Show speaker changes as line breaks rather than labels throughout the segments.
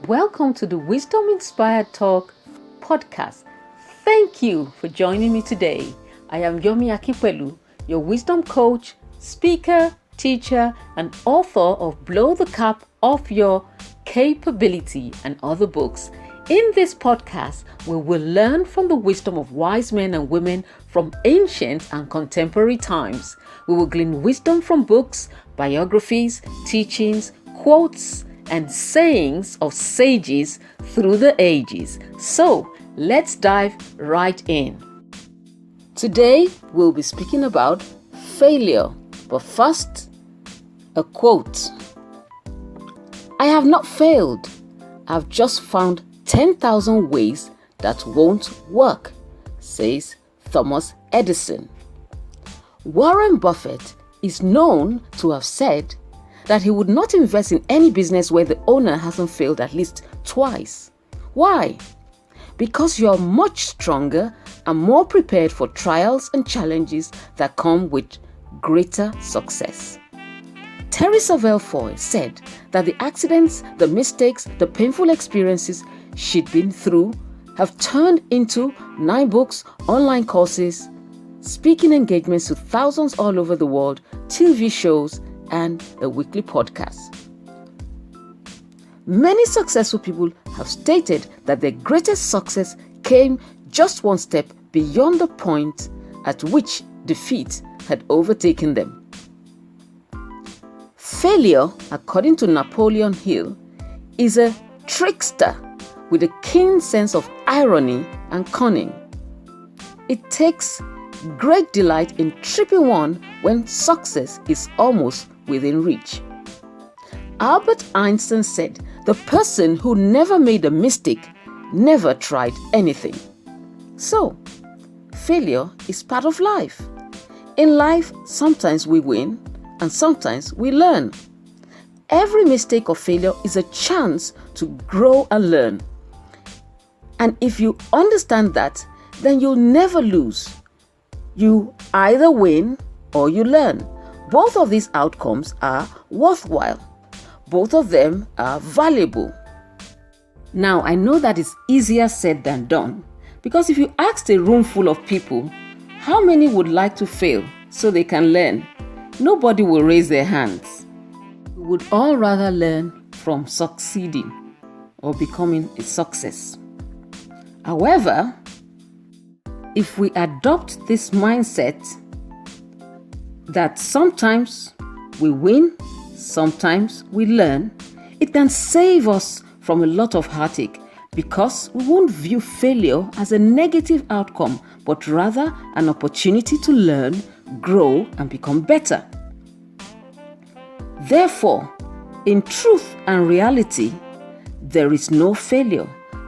Welcome to the Wisdom Inspired Talk podcast. Thank you for joining me today. I am Yomi Akipelu, your wisdom coach, speaker, teacher, and author of Blow the Cap Off Your Capability and other books. In this podcast, we will learn from the wisdom of wise men and women from ancient and contemporary times. We will glean wisdom from books, biographies, teachings, quotes, and sayings of sages through the ages. So, let's dive right in. Today, we'll be speaking about failure. But first, a quote. I have not failed. I've just found 10,000 ways that won't work, says Thomas Edison. Warren Buffett is known to have said that he would not invest in any business where the owner hasn't failed at least twice. Why? Because you are much stronger and more prepared for trials and challenges that come with greater success. Terry Savelle Foy said that the accidents, the mistakes, the painful experiences she'd been through have turned into 9 books, online courses, speaking engagements to thousands all over the world, TV shows, and a weekly podcast. Many successful people have stated that their greatest success came just one step beyond the point at which defeat had overtaken them. Failure, according to Napoleon Hill, is a trickster with a keen sense of irony and cunning. It takes great delight in tripping one when success is almost within reach. Albert Einstein said, "The person who never made a mistake never tried anything." So, failure is part of life. In life, sometimes we win and sometimes we learn. Every mistake or failure is a chance to grow and learn. And if you understand that, then you'll never lose. You either win or you learn. Both of these outcomes are worthwhile. Both of them are valuable. Now, I know that is easier said than done, because if you asked a room full of people, how many would like to fail so they can learn? Nobody will raise their hands. We would all rather learn from succeeding or becoming a success. However, if we adopt this mindset that sometimes we win, sometimes we learn, it can save us from a lot of heartache, because we won't view failure as a negative outcome, but rather an opportunity to learn, grow, and become better. Therefore, in truth and reality, there is no failure.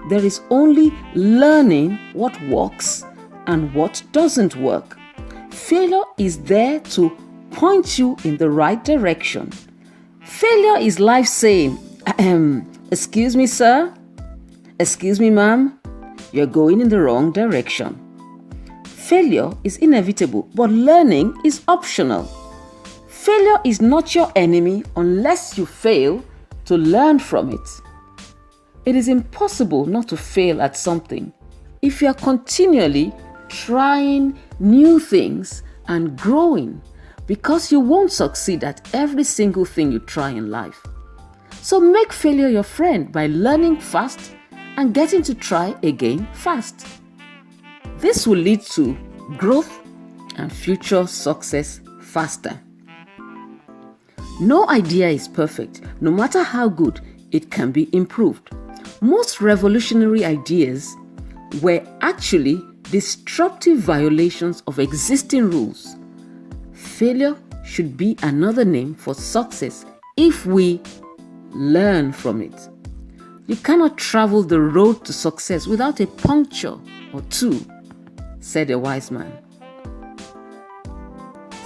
There is only learning what works and what doesn't work. Failure is there to point you in the right direction. Failure is life saying, excuse me, sir, excuse me, ma'am, you're going in the wrong direction. Failure is inevitable, but learning is optional. Failure is not your enemy unless you fail to learn from it. It is impossible not to fail at something if you are continually trying new things and growing, because you won't succeed at every single thing you try in life. So make failure your friend by learning fast and getting to try again fast. This will lead to growth and future success faster. No idea is perfect. No matter how good, it can be improved. Most revolutionary ideas were actually disruptive violations of existing rules. Failure should be another name for success if we learn from it. You cannot travel the road to success without a puncture or two, said a wise man.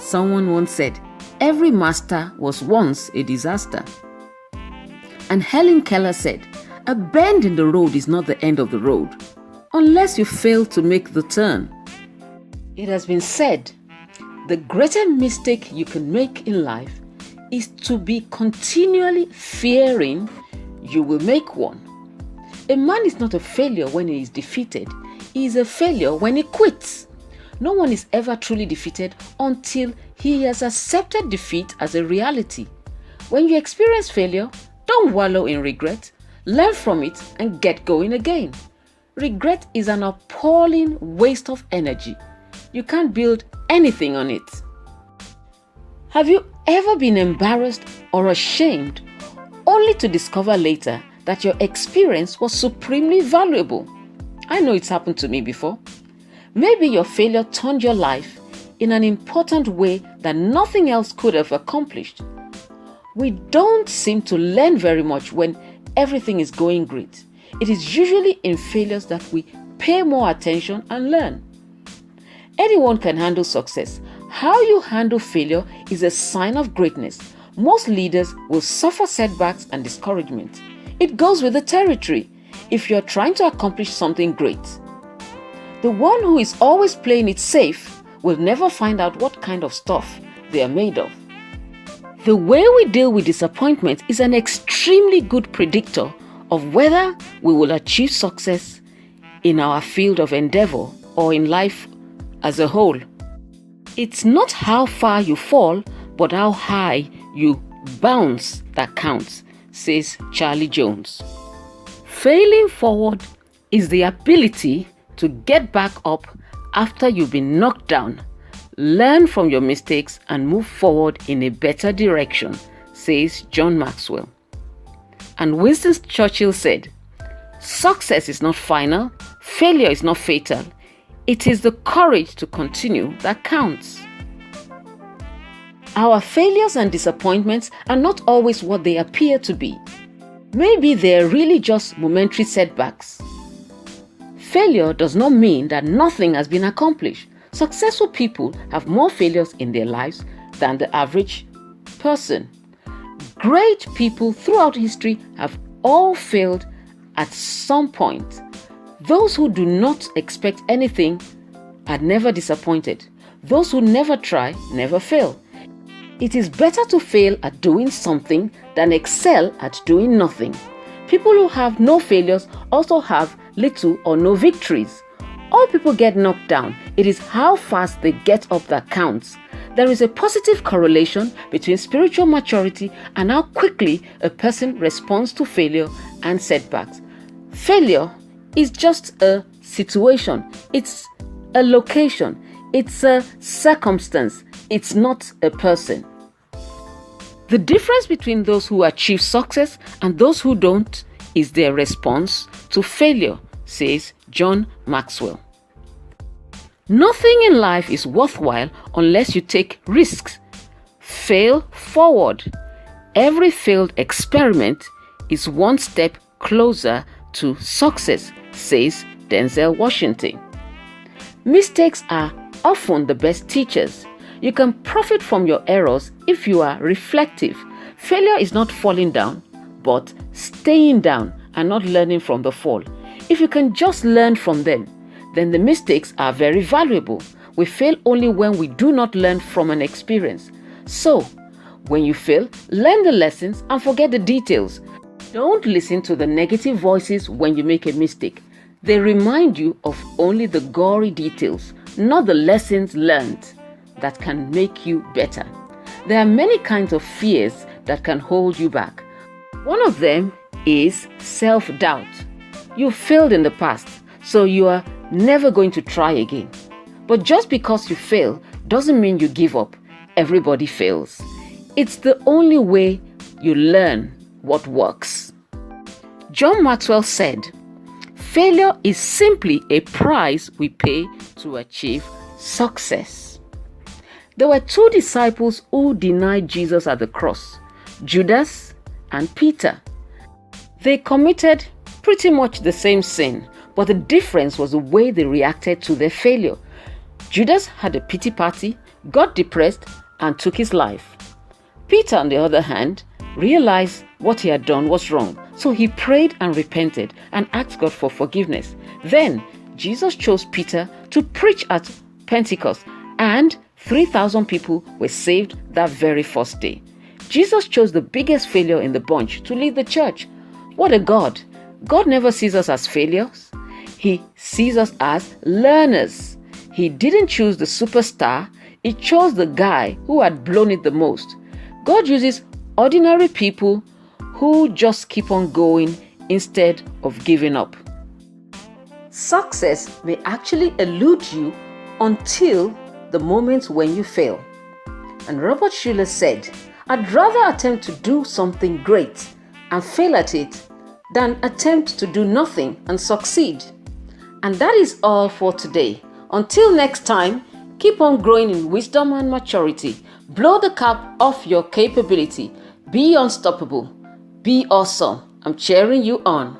Someone once said, every master was once a disaster. And Helen Keller said, a bend in the road is not the end of the road, unless you fail to make the turn. It has been said, the greatest mistake you can make in life is to be continually fearing you will make one, A man is not a failure when he is defeated. He is a failure when he quits. No one is ever truly defeated until he has accepted defeat as a reality. When you experience failure, don't wallow in regret. Learn from it and get going again. Regret is an appalling waste of energy. You can't build anything on it. Have you ever been embarrassed or ashamed only to discover later that your experience was supremely valuable? I know it's happened to me before. Maybe your failure turned your life in an important way that nothing else could have accomplished. We don't seem to learn very much when everything is going great. It is usually in failures that we pay more attention and learn. Anyone can handle success. How you handle failure is a sign of greatness. Most leaders will suffer setbacks and discouragement. It goes with the territory if you're trying to accomplish something great. The one who is always playing it safe will never find out what kind of stuff they are made of. The way we deal with disappointment is an extremely good predictor of whether we will achieve success in our field of endeavor or in life as a whole. It's not how far you fall, but how high you bounce that counts, says Charlie Jones. Failing forward is the ability to get back up after you've been knocked down, learn from your mistakes and move forward in a better direction, says John Maxwell. And Winston Churchill said, "Success is not final, failure is not fatal. It is the courage to continue that counts." Our failures and disappointments are not always what they appear to be. Maybe they're really just momentary setbacks. Failure does not mean that nothing has been accomplished. Successful people have more failures in their lives than the average person. Great people throughout history have all failed at some point. Those who do not expect anything are never disappointed. Those who never try never fail. It is better to fail at doing something than excel at doing nothing. People who have no failures also have little or no victories. All people get knocked down. It is how fast they get up that counts. There is a positive correlation between spiritual maturity and how quickly a person responds to failure and setbacks. Failure is just a situation. It's a location. It's a circumstance. It's not a person. The difference between those who achieve success and those who don't is their response to failure, says John Maxwell. Nothing in life is worthwhile unless you take risks. Fail forward. Every failed experiment is one step closer to success, says Denzel Washington. Mistakes are often the best teachers. You can profit from your errors if you are reflective. Failure is not falling down, but staying down and not learning from the fall. If you can just learn from them, then the mistakes are very valuable. We fail only when we do not learn from an experience. So, when you fail, learn the lessons and forget the details. Don't listen to the negative voices when you make a mistake. They remind you of only the gory details, not the lessons learned that can make you better. There are many kinds of fears that can hold you back. One of them is self-doubt. You failed in the past, so you are never going to try again. But just because you fail doesn't mean you give up. Everybody fails. It's the only way you learn what works. John Maxwell said, "Failure is simply a price we pay to achieve success." There were two disciples who denied Jesus at the cross, Judas and Peter. They committed pretty much the same sin, but the difference was the way they reacted to their failure. Judas had a pity party, got depressed, and took his life. Peter, on the other hand, realized what he had done was wrong, so he prayed and repented and asked God for forgiveness. Then Jesus chose Peter to preach at Pentecost, and 3,000 people were saved that very first day. Jesus chose the biggest failure in the bunch to lead the church. What a God! God never sees us as failures. He sees us as learners. He didn't choose the superstar. He chose the guy who had blown it the most. God uses ordinary people who just keep on going instead of giving up. Success may actually elude you until the moment when you fail. And Robert Schuller said, "I'd rather attempt to do something great and fail at it than attempt to do nothing and succeed." And that is all for today. Until next time, keep on growing in wisdom and maturity. Blow the cap off your capability. Be unstoppable. Be awesome. I'm cheering you on.